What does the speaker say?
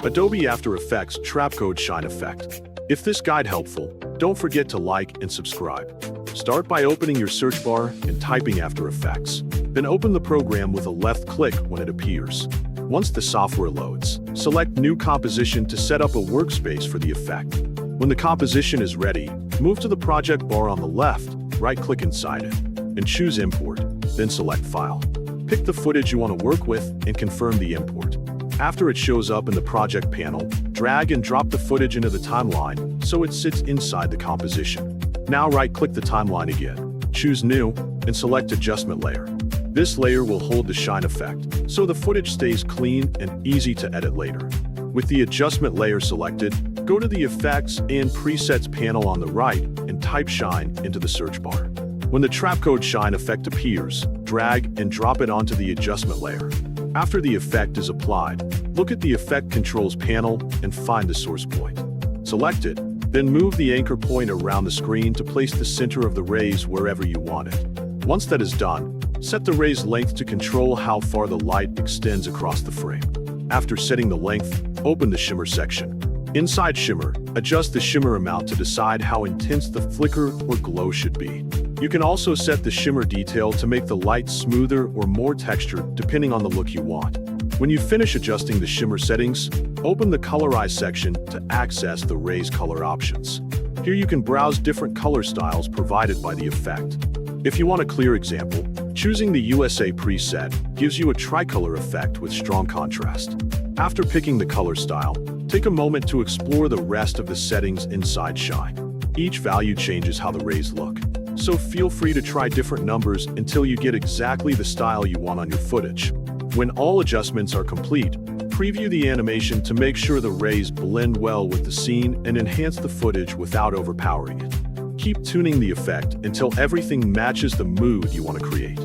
Adobe After Effects Trapcode Shine effect. If this guide helpful, don't forget to like and subscribe. Start by opening your search bar and typing After Effects. Then open the program with a left click when it appears. Once the software loads, select New Composition to set up a workspace for the effect. When the composition is ready, move to the project bar on the left, right-click inside it, and choose Import, then select File. Pick the footage you want to work with and confirm the import. After it shows up in the project panel, drag and drop the footage into the timeline so it sits inside the composition. Now right-click the timeline again, choose New, and select Adjustment Layer. This layer will hold the shine effect, so the footage stays clean and easy to edit later. With the adjustment layer selected, go to the Effects and Presets panel on the right and type Shine into the search bar. When the Trapcode Shine effect appears, drag and drop it onto the adjustment layer. After the effect is applied, look at the Effect Controls panel and find the source point. Select it, then move the anchor point around the screen to place the center of the rays wherever you want it. Once that is done, set the ray's length to control how far the light extends across the frame. After setting the length, open the Shimmer section. Inside Shimmer, adjust the Shimmer Amount to decide how intense the flicker or glow should be. You can also set the Shimmer Detail to make the light smoother or more textured depending on the look you want. When you finish adjusting the shimmer settings, open the Colorize section to access the ray's color options. Here you can browse different color styles provided by the effect. If you want a clear example, choosing the USA preset gives you a tricolor effect with strong contrast. After picking the color style, take a moment to explore the rest of the settings inside Shine. Each value changes how the rays look, so feel free to try different numbers until you get exactly the style you want on your footage. When all adjustments are complete, preview the animation to make sure the rays blend well with the scene and enhance the footage without overpowering it. Keep tuning the effect until everything matches the mood you want to create.